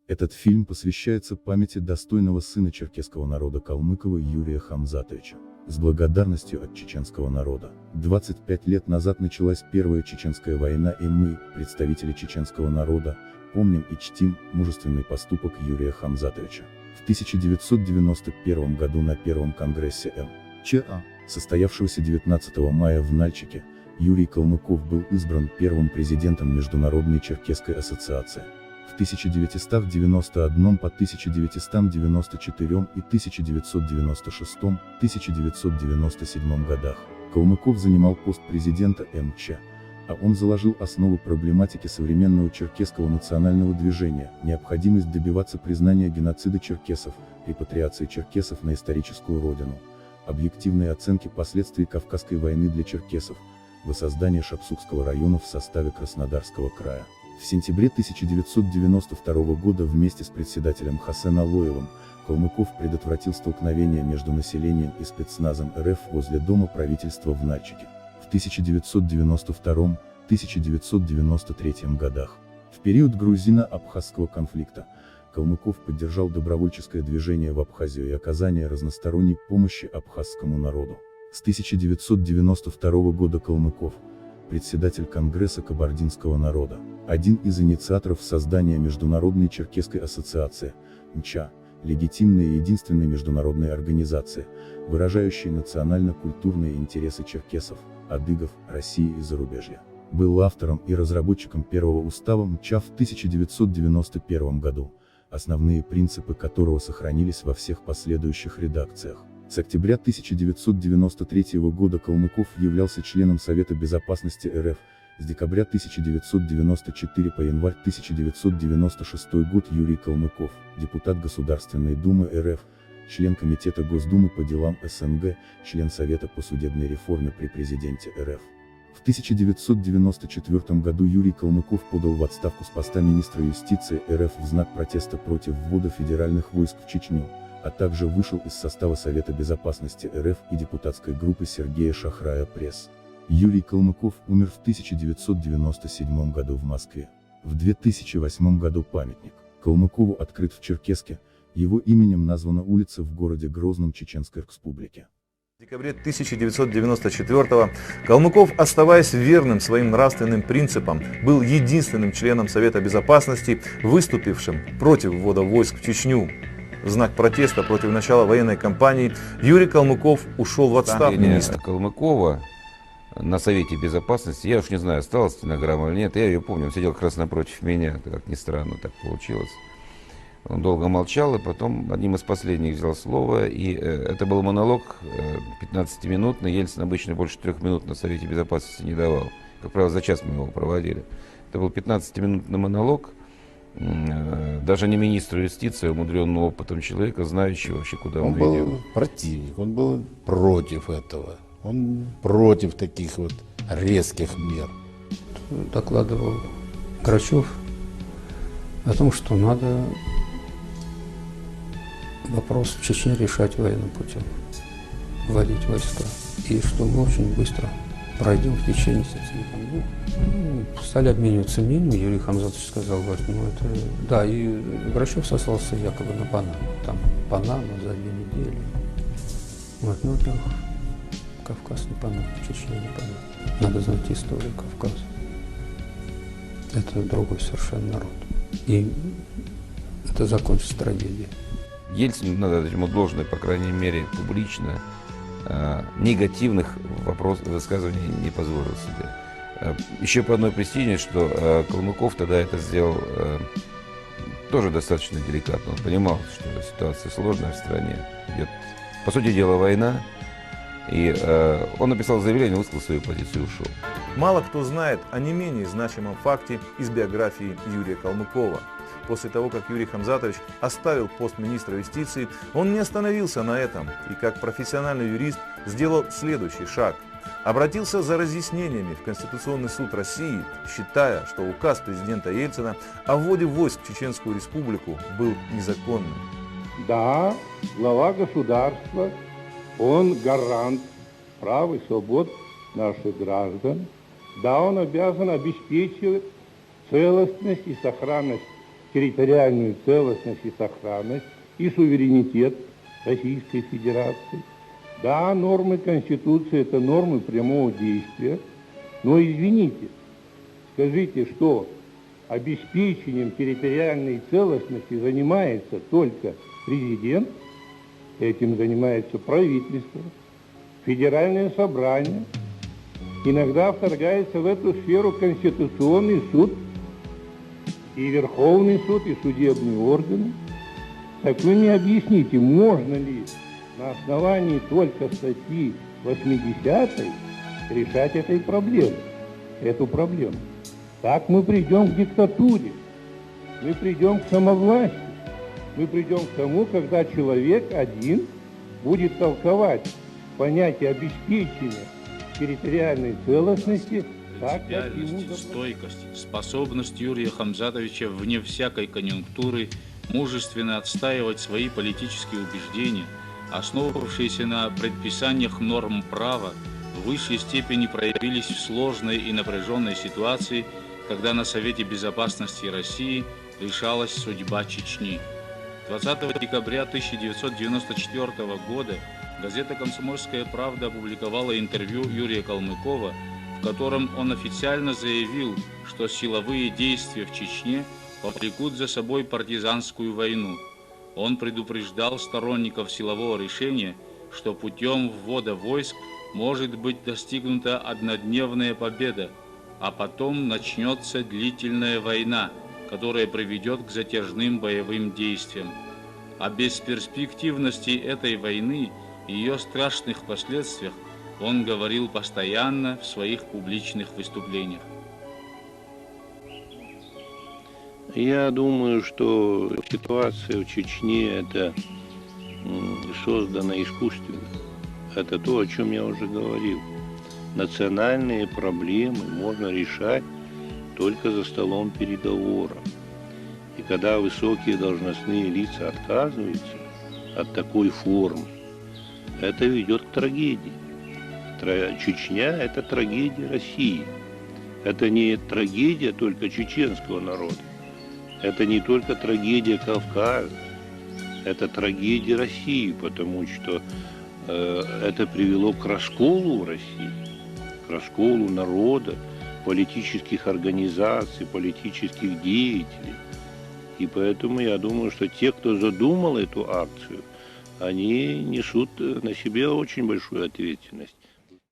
Этот фильм посвящается памяти достойного сына черкесского народа Калмыкова Юрия Хамзатовича. С благодарностью от чеченского народа. 25 лет назад началась Первая Чеченская война, и мы, представители чеченского народа, помним и чтим мужественный поступок Юрия Хамзатовича. В 1991 году на Первом конгрессе МЧА, состоявшегося 19 мая в Нальчике, Юрий Калмыков был избран первым президентом Международной Черкесской ассоциации. В 1991 по 1994 и 1996-1997 годах Калмыков занимал пост президента МЧА, а он заложил основы проблематики современного черкесского национального движения, необходимость добиваться признания геноцида черкесов, репатриации черкесов на историческую родину, объективной оценки последствий Кавказской войны для черкесов, воссоздание Шапсукского района в составе Краснодарского края. В сентябре 1992 года вместе с председателем Хасен Алоевым Калмыков предотвратил столкновение между населением и спецназом РФ возле Дома правительства в Нальчике. В 1992-1993 годах, в период грузино-абхазского конфликта, Калмыков поддержал добровольческое движение в Абхазию и оказание разносторонней помощи абхазскому народу. С 1992 года Калмыков, председатель Конгресса кабардинского народа, один из инициаторов создания Международной Черкесской ассоциации, МЧА, легитимной и единственной международной организации, выражающей национально-культурные интересы черкесов, адыгов, России и зарубежья. Был автором и разработчиком первого устава МЧА в 1991 году, основные принципы которого сохранились во всех последующих редакциях. С октября 1993 года Калмыков являлся членом Совета Безопасности РФ, с декабря 1994 по январь 1996 год Юрий Калмыков, депутат Государственной Думы РФ, член Комитета Госдумы по делам СНГ, член Совета по судебной реформе при президенте РФ. В 1994 году Юрий Калмыков подал в отставку с поста министра юстиции РФ в знак протеста против ввода федеральных войск в Чечню, а также вышел из состава Совета Безопасности РФ и депутатской группы Сергея Шахрая Пресс. Юрий Калмыков умер в 1997 году в Москве. В 2008 году памятник Калмыкову открыт в Черкесске, его именем названа улица в городе Грозном Чеченской Республики. В декабре 1994-го Калмыков, оставаясь верным своим нравственным принципам, был единственным членом Совета Безопасности, выступившим против ввода войск в Чечню. В знак протеста против начала военной кампании Юрий Калмыков ушел в отставку. Калмыкова на Совете Безопасности, я уж не знаю, осталась стенограмма или нет, я ее помню, он сидел как раз напротив меня, как ни странно так получилось. Он долго молчал, и потом одним из последних взял слово, и это был монолог 15-минутный, Ельцин обычно больше 3 минут на Совете Безопасности не давал, как правило, за час мы его проводили. Это был 15-минутный монолог, даже не министру юстиции, а умудренного опытом человека, знающего вообще, куда он ведет. Он был противник, он был против этого, он против таких вот резких мер. Докладывал Грачев о том, что надо вопрос в Чечне решать военным путем, вводить войска, и что мы очень быстро пройдем в течение 7 дней. Стали обмениваться мнением, Юрий Хамзатович сказал, говорит, ну это, да, и Грачев сослался якобы на Панаму, там Панама за 2 недели. Вот, ну, во-первых, Кавказ не Панама, Чечня не Панама. Надо знать историю Кавказа. Это другой совершенно народ. И это закончится трагедией. Ельцин, надо дать ему должное, по крайней мере, публично, негативных высказываний не позволил себе. Еще по одной причине, что Калмыков тогда это сделал тоже достаточно деликатно. Он понимал, что ситуация сложная в стране. Идет, по сути дела, война. И он написал заявление, высказал свою позицию и ушел. Мало кто знает о не менее значимом факте из биографии Юрия Калмыкова. После того, как Юрий Хамзатович оставил пост министра юстиции, он не остановился на этом и как профессиональный юрист сделал следующий шаг. Обратился за разъяснениями в Конституционный суд России, считая, что указ президента Ельцина о вводе войск в Чеченскую Республику был незаконным. Да, глава государства, он гарант прав и свобод наших граждан. Да, он обязан обеспечивать целостность и сохранность территориальную целостность и сохранность и суверенитет Российской Федерации. Да, нормы Конституции – это нормы прямого действия, но извините, скажите, что обеспечением территориальной целостности занимается только президент, этим занимается правительство, федеральное собрание, иногда вторгается в эту сферу Конституционный суд, и Верховный суд, и судебные органы. Так вы мне объясните, можно ли на основании только статьи 80 решать эту проблему? Так мы придем к диктатуре, мы придем к самовластию, мы придем к тому, когда человек один будет толковать понятие обеспечения территориальной целостности так, как ему принципиальность, стойкость, способность Юрия Хамзатовича вне всякой конъюнктуры мужественно отстаивать свои политические убеждения, основывавшиеся на предписаниях норм права, в высшей степени проявились в сложной и напряженной ситуации, когда на Совете Безопасности России решалась судьба Чечни. 20 декабря 1994 года газета «Комсомольская правда» опубликовала интервью Юрия Калмыкова, в котором он официально заявил, что силовые действия в Чечне повлекут за собой партизанскую войну. Он предупреждал сторонников силового решения, что путем ввода войск может быть достигнута однодневная победа, а потом начнется длительная война, которая приведет к затяжным боевым действиям. О бесперспективности этой войны и ее страшных последствиях он говорил постоянно в своих публичных выступлениях. Я думаю, что ситуация в Чечне это создана искусственно. Это то, о чем я уже говорил. Национальные проблемы можно решать только за столом переговоров. И когда высокие должностные лица отказываются от такой формы, это ведет к трагедии. Чечня – это трагедия России. Это не трагедия только чеченского народа. Это не только трагедия Кавказа. Это трагедия России, потому что это привело к расколу в России, к расколу народа, политических организаций, политических деятелей. И поэтому я думаю, что те, кто задумал эту акцию, они несут на себе очень большую ответственность.